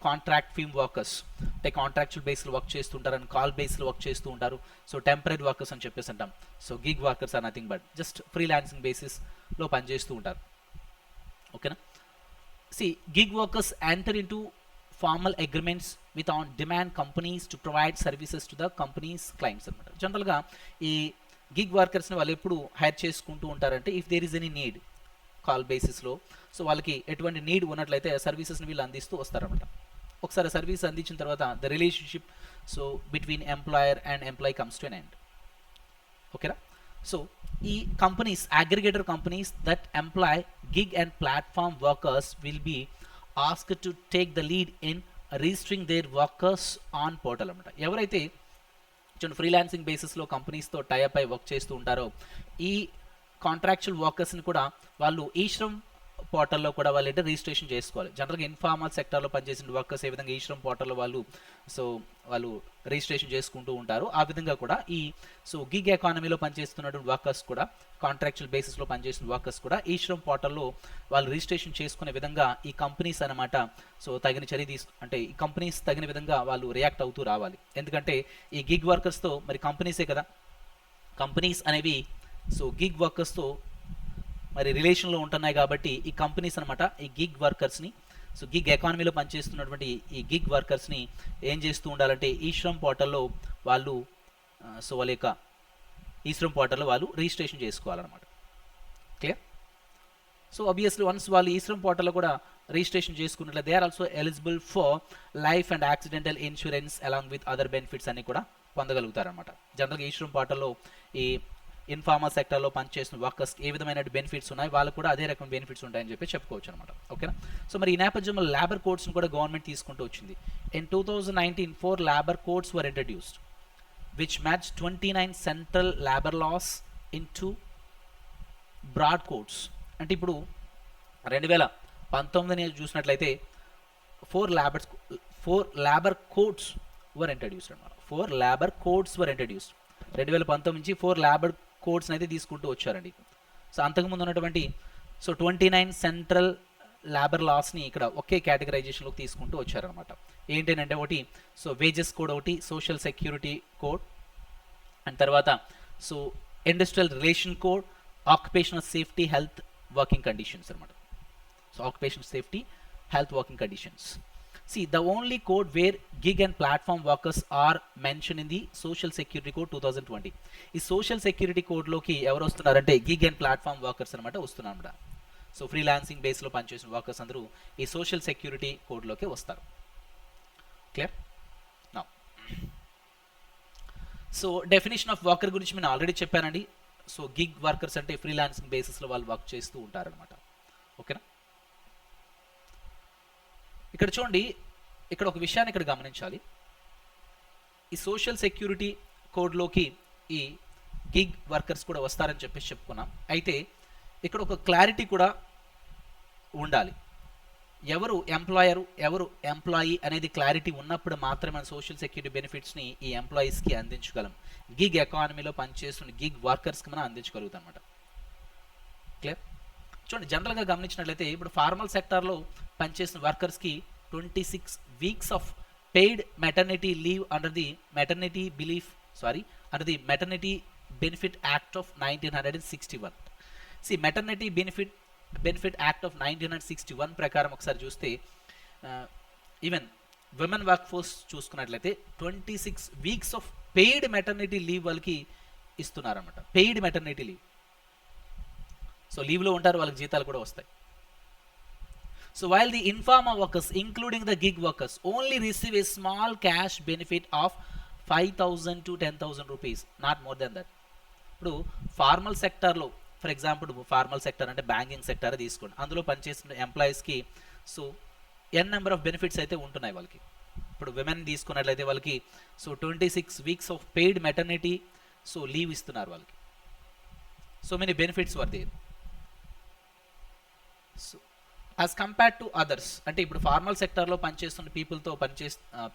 contract firm workers అంటే కాంట్రాక్చువల్ బేస్లో వర్క్ చేస్తుంటారు అండ్ కాల్ బేస్లో వర్క్ చేస్తూ ఉంటారు. సో టెంపరీ వర్కర్స్ అని చెప్పేసి అంటాం. So gig workers are nothing but just freelancing బేసిస్లో పనిచేస్తూ ఉంటారు. ఓకేనా. See gig workers enter into formal agreements with on demand companies to provide services to the companies clients అనమాట. జనరల్గా ఈ గిగ్ వర్కర్స్ని వాళ్ళు ఎప్పుడు హైర్ చేసుకుంటూ ఉంటారంటే if there is any need call బేసిస్లో, సో వాళ్ళకి ఎటువంటి నీడ్ ఉన్నట్లయితే సర్వీసెస్ని వీళ్ళు అందిస్తూ వస్తారన్నమాట. ఒకసారి సర్వీస్ అందించిన తర్వాత the relationship so between employer and employee comes to an end. ఓకేనా. సో ఈ companies, aggregator companies that employ gig and platform workers will be asked to take the lead in registering their workers on portal అనమాట. ఎవరైతే freelancing బేసిస్లో కంపెనీస్తో tie up అయి work చేస్తూ ఉంటారో ఈ contractual వర్కర్స్ని కూడా వాళ్ళు ఈ శ్రమ్ పోర్టల్లో కూడా వాళ్ళు అంటే రిజిస్ట్రేషన్ చేసుకోవాలి. జనరల్గా ఇన్ఫార్మల్ సెక్టర్లో పనిచేసిన వర్కర్స్ ఏ విధంగా ఈ శ్రమ్ పోర్టల్లో వాళ్ళు రిజిస్ట్రేషన్ చేసుకుంటూ ఉంటారు, ఆ విధంగా కూడా ఈ సో గిగ్ ఎకానమీలో పనిచేస్తున్నటువంటి వర్కర్స్ కూడా, కాంట్రాక్చువల్ బేసిస్లో పనిచేసిన వర్కర్స్ కూడా ఈ శ్రమ్ పోర్టల్లో వాళ్ళు రిజిస్ట్రేషన్ చేసుకునే విధంగా ఈ కంపెనీస్ అనమాట సో తగిన చర్య అంటే ఈ కంపెనీస్ తగిన విధంగా వాళ్ళు రియాక్ట్ అవుతూ రావాలి. ఎందుకంటే ఈ గిగ్ వర్కర్స్తో మరి కంపెనీసే కదా, కంపెనీస్ అనేవి సో గిగ్ వర్కర్స్తో మరి రిలేషన్లో ఉంటున్నాయి కాబట్టి ఈ కంపెనీస్ అనమాట ఈ గిగ్ వర్కర్స్ని సో గిగ్ ఎకానమీలో పనిచేస్తున్నటువంటి ఈ గిగ్ వర్కర్స్ని ఏం చేస్తూ ఉండాలంటే ఈ శ్రమ్ పోర్టల్లో వాళ్ళు సో వాళ్ళ యొక్క ఈ శ్రమ్ పోర్టల్లో వాళ్ళు రిజిస్ట్రేషన్ చేసుకోవాలన్నమాట. క్లియర్? సో ఆబ్వియస్లీ వన్స్ వాళ్ళు ఈ శ్రమ్ పోర్టల్లో కూడా రిజిస్ట్రేషన్ చేసుకున్నట్లే they are also eligible for life and accidental insurance along with other benefits అన్ని కూడా పొందగలుగుతారనమాట. జనరల్గా ఈ శ్రమ్ పోర్టల్లో ఈ ఇన్ఫార్మల్ సెక్టర్లో పనిచేస్తున్న వర్కర్స్ ఏ విధమైన బెనిఫిట్స్ ఉన్నాయి, వాళ్ళకు కూడా అదే రకం బెనిఫిట్స్ ఉంటాయని చెప్పి చెప్పుకోవచ్చు అనమాట. ఓకేనా? సో మరి ఈ నేపథ్యంలో లేబర్ కోడ్స్ని కూడా గవర్నమెంట్ తీసుకుంటూ వచ్చింది. In 2019 4 labour codes were introduced which match 29 central labour laws into broad codes. అంటే ఇప్పుడు 2019 చూసినట్లయితే 4 లేబర్ కోడ్స్ వర్ ఇంట్రడ్యూస్డ్ అనమాట. 4 లేబర్ కోడ్స్ వర్ ఇంట్రడ్యూస్డ్. 2019 నుంచి 4 లేబర్ కోడ్స్ని అయితే తీసుకుంటూ వచ్చారండి. సో అంతకుముందు ఉన్నటువంటి 29 సెంట్రల్ లేబర్ లాస్ని ఇక్కడ ఒకే కేటగరైజేషన్లోకి తీసుకుంటూ వచ్చారనమాట. ఏంటంటే ఒకటి సో వేజెస్ కోడ్, ఒకటి సోషల్ సెక్యూరిటీ కోడ్, అండ్ తర్వాత so industrial relation code, occupational safety health working conditions అనమాట. So occupational safety health working conditions. See, the only code where gig and platform workers are mentioned in the Social Security Code 2020. ఈ social security కోడ్లోకి ఎవరు వస్తున్నారంటే gig and platform workers అనమాట వస్తున్నారన్నమాట. So freelancing బేస్లో పనిచేసిన workers అందరూ ఈ social security కోడ్లోకి వస్తారు. Clear? Now so definition of worker గురించి నేను ఆల్రెడీ చెప్పానండి. సో గిగ్ వర్కర్స్ అంటే ఫ్రీలాన్సింగ్ బేసిస్లో వాళ్ళు వర్క్ చేస్తూ ఉంటారనమాట. ఓకేనా? ఇక్కడ చూడండి, ఇక్కడ ఒక విషయాన్ని ఇక్కడ గమనించాలి. ఈ సోషల్ సెక్యూరిటీ కోడ్లోకి ఈ గిగ్ వర్కర్స్ కూడా వస్తారని చెప్పేసి చెప్పుకున్నాం. అయితే ఇక్కడ ఒక క్లారిటీ కూడా ఉండాలి. ఎవరు ఎంప్లాయరు, ఎవరు ఎంప్లాయీ అనేది క్లారిటీ ఉన్నప్పుడు మాత్రమే మన సోషల్ సెక్యూరిటీ బెనిఫిట్స్ని ఈ ఎంప్లాయీస్కి అందించగలం. గిగ్ ఎకానమీలో పనిచేస్తున్న గిగ్ వర్కర్స్కి మనం అందించగలుగుతాం అనమాట. క్లియర్? చూడండి, జనరల్గా గమనించినట్లయితే ఇప్పుడు ఫార్మల్ సెక్టార్లో పనిచేసిన వర్కర్స్కి 26 weeks of paid maternity leave under the maternity benefit act of 1961. Maternity benefit act of 1961 ప్రకారం ఒకసారి చూస్తే ఈవెన్ విమెన్ వర్క్ ఫోర్స్ చూసుకున్నట్లయితే 26 weeks of paid maternity leave వాళ్ళకి ఇస్తున్నారన్నమాట. Paid maternity leave. సో లీవ్లో ఉంటారు, వాళ్ళకి జీతాలు కూడా వస్తాయి. So while the informal workers including the gig workers only receive a small cash benefit of 5,000 to 10,000 rupees, not more than that. ఇప్పుడు formal సెక్టార్లో ఫర్ ఎగ్జాంపుల్ ఫార్మల్ సెక్టర్ అంటే banking sector తీసుకోండి, అందులో పనిచేస్తున్న ఎంప్లాయీస్కి so an number of benefits అయితే ఉంటున్నాయి వాళ్ళకి. ఇప్పుడు విమెన్ తీసుకున్నట్లయితే వాళ్ళకి so 26 weeks of paid maternity so leave ఇస్తున్నారు వాళ్ళకి. So many benefits were there. So as compared to others, అంటే ఇప్పుడు ఫార్మల్ సెక్టార్లో పనిచేస్తున్న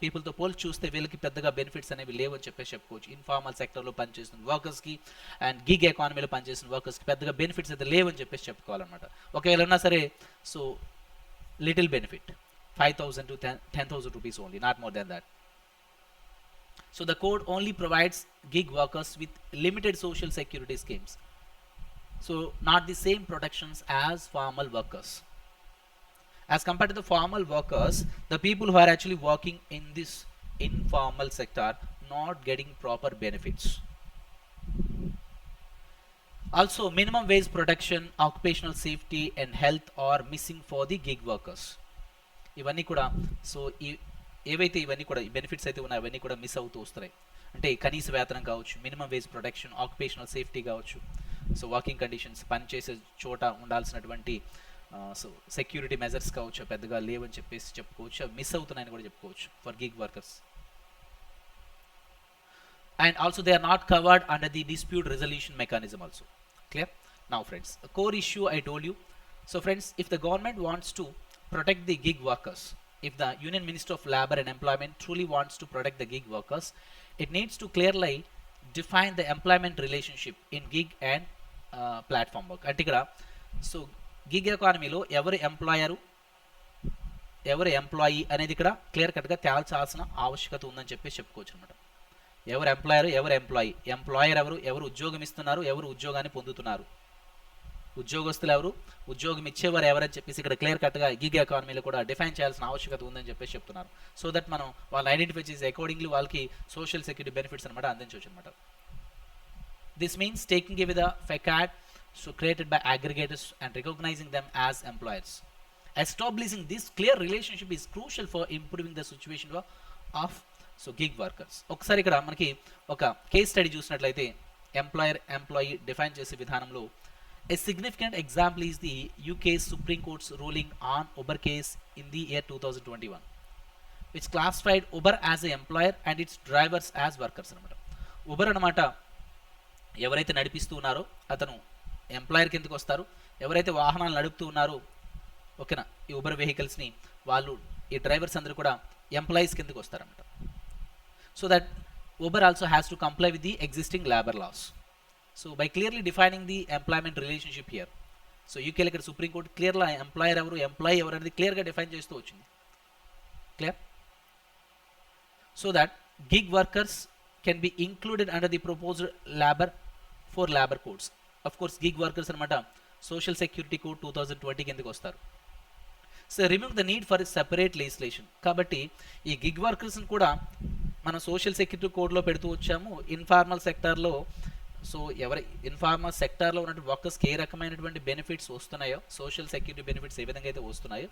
పీపుల్తో పోల్చి చూస్తే వీళ్ళకి పెద్దగా బెనిఫిట్స్ అనేవి లేవని చెప్పేసి చెప్పుకోవచ్చు. ఇన్ఫార్మల్ సెక్టార్లో పనిచేస్తున్న వర్కర్స్కి అండ్ గిగ్ ఎకానమీలో పనిచేస్తున్న వర్కర్స్కి పెద్దగా బెనిఫిట్స్ అయితే లేవని చెప్పేసి చెప్పుకోవాలన్నమాట. ఒకవేళ ఉన్నా సరే so little benefit 5,000 to 10,000 rupees only, not more than that. So the code only provides gig workers with limited social security schemes, so not the same protections as formal workers. As compared to the formal workers, the people who are actually working in this informal sector not getting proper benefits. Also minimum wage protection, occupational safety and health are missing for the gig workers. ఇవన్నీ కూడా so ఏవైతే ఇవన్నీ కూడా benefits అయితే ఉన్నాయో అవన్నీ కూడా miss అవుతూ వస్తున్నాయి. అంటే కనీస వేతనం కావచ్చు, minimum wage protection, occupational safety కావచ్చు, సో వర్కింగ్ కండిషన్స్, పనిచేసే చోట ఉండాల్సినటువంటి సో సెక్యూరిటీ మెజర్స్ కావచ్చు పెద్దగా లేవని చెప్పేసి చెప్పుకోవచ్చు. అవి మిస్ అవుతున్నాయని కూడా చెప్పుకోవచ్చు for gig workers. And also they are not covered under the dispute resolution mechanism also. Clear? Now friends, core issue I told you. So friends, if the government wants to protect the gig workers, if the Union Minister of Labour and Employment truly wants to protect the gig workers, it needs to clearly define the employment relationship in gig and platform work. అంటే ఇక్కడ so gig ఎకానమీలో ఎవరు employer, ఎవరు employee అనేది ఇక్కడ clear కట్గా తేల్చాల్సిన ఆవశ్యకత ఉందని చెప్పేసి చెప్పుకోవచ్చు అనమాట. ఎవరు ఎంప్లాయరు, ఎవరు ఎంప్లాయీ, ఎంప్లాయర్ ఎవరు, ఎవరు ఉద్యోగం ఇస్తున్నారు, ఎవరు ఉద్యోగాన్ని పొందుతున్నారు. ఉద్యోగస్తులు ఎవరు, ఉద్యోగం ఇచ్చేవారు ఎవరని చెప్పేసి ఇక్కడ క్లియర్ కట్గా గిగ్ ఎకానమీలో కూడా డిఫైన్ చేయాల్సిన ఆవశ్యకత ఉందని చెప్పేసి చెప్తున్నారు. సో దట్ మనం వాళ్ళు ఐడెంటిఫై చేసి అకార్డింగ్లీ వాళ్ళకి సోషల్ సెక్యూరిటీ బెనిఫిట్స్ అనమాట అందించవచ్చు అనమాట. This means taking away the FACAD so created by aggregators and recognizing them as employers. Establishing this clear relationship is crucial for improving the situation of gig workers. ఒకసారి ఇక్కడ మనకి ఒక case study చూసినట్లయితే employer employee define చేసే విధానంలో a significant example is the UK Supreme Court's ruling on Uber case in the year 2021 which classified Uber as an employer and its drivers as workers అనమాట. Uber అనమాట ఎవరైతే నడిపిస్తూ ఉన్నారో అతను employer కిందకి వస్తారు, ఎవరైతే వాహనాలు నడుపుతూ ఉన్నారో ఓకేనా ఈ ఉబర్ వెహికల్స్ని వాళ్ళు ఈ డ్రైవర్స్ అందరూ కూడా ఎంప్లాయీస్ కిందకి వస్తారన్నమాట. So that Uber also has to comply with the existing labour laws. So by clearly defining the employment relationship here. So యూకేలో ఇక్కడ సుప్రీంకోర్టు క్లియర్గా ఎంప్లాయర్ ఎవరు ఎంప్లాయీ ఎవరు అనేది క్లియర్గా డిఫైన్ చేస్తూ వచ్చింది. Clear? So that gig workers can be included under the proposed labour codes. Of course gig workers అనమాట సోషల్ సెక్యూరిటీ కోడ్ 2020 కిందకి వస్తారు. So remove the need for separate legislation. కాబట్టి ఈ గిగ్ వర్కర్స్ని కూడా మనం సోషల్ సెక్యూరిటీ కోడ్లో పెడుతూ వచ్చాము. ఇన్ఫార్మల్ సెక్టార్లో సో ఎవరి ఇన్ఫార్మల్ సెక్టార్లో ఉన్నటువంటి వర్కర్స్కి ఏ రకమైనటువంటి బెనిఫిట్స్ వస్తున్నాయో సోషల్ సెక్యూరిటీ బెనిఫిట్స్ ఏ విధంగా అయితే వస్తున్నాయో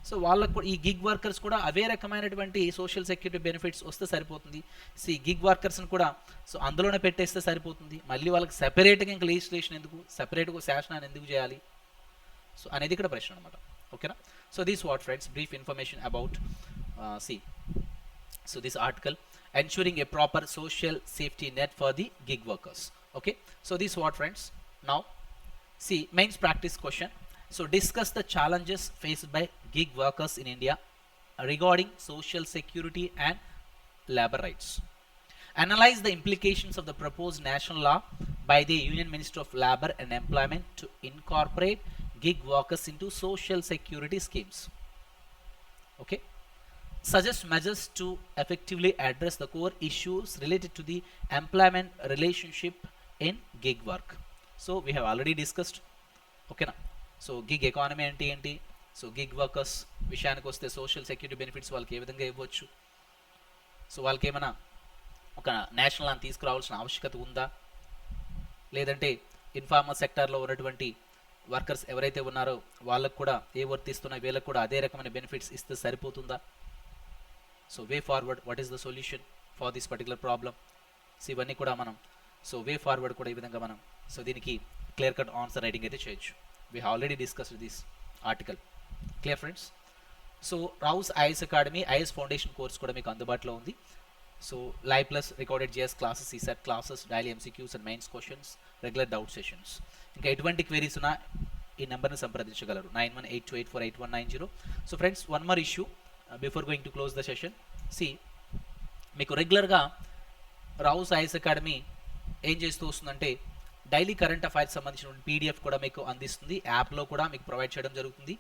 సో వాళ్ళకు కూడా ఈ గిగ్ వర్కర్స్ కూడా అవే రకమైనటువంటి సోషల్ సెక్యూరిటీ బెనిఫిట్స్ వస్తే సరిపోతుంది. సో ఈ గిగ్ వర్కర్స్ని కూడా సో అందులోనే పెట్టేస్తే సరిపోతుంది. మళ్ళీ వాళ్ళకి సెపరేట్గా ఇంకా లెజిస్లేషన్ ఎందుకు, సెపరేట్గా శాసనాన్ని ఎందుకు చేయాలి సో అనేది ఇక్కడ ప్రశ్న అనమాట. ఓకేనా? So this what friends brief information about so this article ensuring a proper social safety net for the gig workers. Okay, so this what friends. Now see mains practice question. So discuss the challenges faced by gig workers in India regarding social security and labor rights. Analyze the implications of the proposed national law by the Union Minister of Labour and Employment to incorporate gig workers into social security schemes. Okay, suggest measures to effectively address the core issues related to the employment relationship in gig work. So we have already discussed. Okay na? So gig economy అంటే ఏంటి, so gig workers విషయానికి వస్తే social security benefits వాళ్ళకి ఏ విధంగా ఇవ్వచ్చు, so వాళ్ళకి ఏమైనా ఒక నేషనల్ లాని తీసుకురావాల్సిన ఆవశ్యకత ఉందా, లేదంటే ఇన్ఫార్మల్ సెక్టార్లో ఉన్నటువంటి వర్కర్స్ ఎవరైతే ఉన్నారో వాళ్ళకు కూడా ఏ వర్తిస్తున్నాయి వీళ్ళకి కూడా అదే రకమైన బెనిఫిట్స్ ఇస్తే సరిపోతుందా. So way forward, what is the solution for this particular problem. So ఇవన్నీ కూడా మనం సో వే ఫార్వర్డ్ కూడా ఈ విధంగా మనం సో దీనికి క్లియర్ కట్ ఆన్సర్ రైటింగ్ అయితే చేయొచ్చు. We already discussed this article. Clear friends? So Rao's IAS academy IAS foundation course కూడా మీకు అందుబాటులో ఉంది. So live plus recorded GS classes, CSAT classes, daily MCQs and mains questions, regular doubt sessions. ఇంకా ఎటువంటి queries ఉన్నా ఈ నెంబర్ని సంప్రదించగలరు 9182848190. So friends one more issue before going to close the session. See మీకు రెగ్యులర్గా రావుస్ ఐఎస్ అకాడమీ ఏం చేస్తూ వస్తుందంటే డైలీ కరెంట్ అఫైర్స్ సంబంధించిన పీడిఎఫ్ కూడా మీకు అందిస్తుంది, యాప్లో కూడా మీకు ప్రొవైడ్ చేయడం జరుగుతుంది.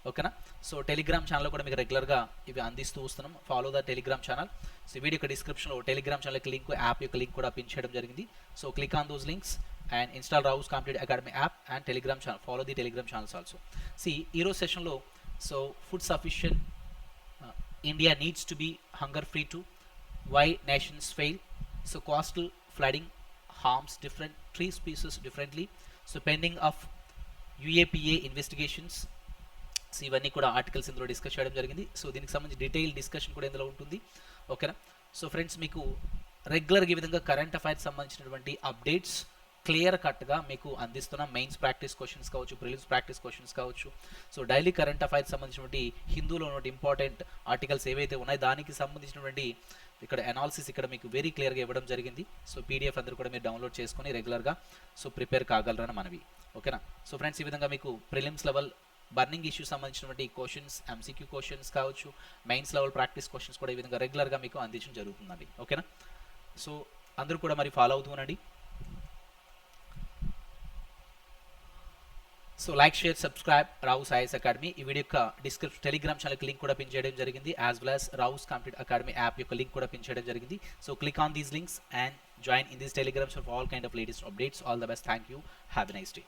ఓకేనా? సో టెలిగ్రామ్ ఛానల్లో కూడా మీకు రెగ్యులర్గా ఇవి అందిస్తూ వస్తున్నాం. Follow the Telegram channel. So video యొక్క డిస్క్రిప్షన్లో టెలిగ్రామ్ ఛానల్ యొక్క లింక్, యాప్ యొక్క లింక్ కూడా పిన్ చేయడం జరిగింది. So click on those links and install RAO'S Competitive Academy app and Telegram channel. Follow the Telegram channels also. See, Euro session lo, so food sufficient. India needs to be hunger free too. Why nations fail? So coastal flooding harms different tree species differently. So pending of UAPA investigations. So ఇవన్నీ కూడా articles ఇందులో discuss చేయడం జరిగింది. So దీనికి సంబంధించి detail discussion కూడా ఇందులో ఉంటుంది. ఓకేనా? సో ఫ్రెండ్స్ మీకు రెగ్యులర్గా ఈ విధంగా కరెంట్ అఫైర్స్ సంబంధించినటువంటి అప్డేట్స్ క్లియర్ కట్గా మీకు అందిస్తున్న మెయిన్స్ ప్రాక్టీస్ క్వశ్చన్స్ కావచ్చు, ప్రిలిమ్స్ ప్రాక్టీస్ క్వశ్చన్స్ కావచ్చు. సో డైలీ కరెంట్ అఫైర్స్ సంబంధించినటువంటి హిందూలో ఉన్నటువంటి ఇంపార్టెంట్ ఆర్టికల్స్ ఏవైతే ఉన్నాయో దానికి సంబంధించినటువంటి ఇక్కడ అనాలిసిస్ ఇక్కడ మీకు వెరీ క్లియర్గా ఇవ్వడం జరిగింది. సో పీడిఎఫ్ అందరూ కూడా మీరు డౌన్లోడ్ చేసుకొని రెగ్యులర్గా సో ప్రిపేర్ కాగలరని మనవి. ఓకేనా? సో ఫ్రెండ్స్ ఈ విధంగా మీకు ప్రిలిమ్స్ లెవెల్ బర్నింగ్ ఇష్యూ సంబంధించినటువంటి క్వశ్చన్స్, ఎంసీక్యూ క్వశ్చన్స్ కావచ్చు, మెయిన్స్ లెవెల్ ప్రాక్టీస్ క్వశ్చన్స్ కూడా ఈ విధంగా రెగ్యులర్గా మీకు అందించడం జరుగుతుందండి. ఓకేనా? సో అందరూ కూడా మరి ఫాలో అవుతూనండి. So like, share, subscribe Rao's IAS academy. ఈ వీడియో యొక్క డిస్క్రిప్షన్ టెలిగ్రామ్ ఛానల్ లింక్ కూడా పిన్ చేయడం జరిగింది, as well as RAO'S Competitive Academy app యొక్క లింక్ కూడా పిన్ చేయడం జరిగింది. So click on these links and join in these Telegrams for all kind of latest updates. All the best. Thank you. Have a nice day.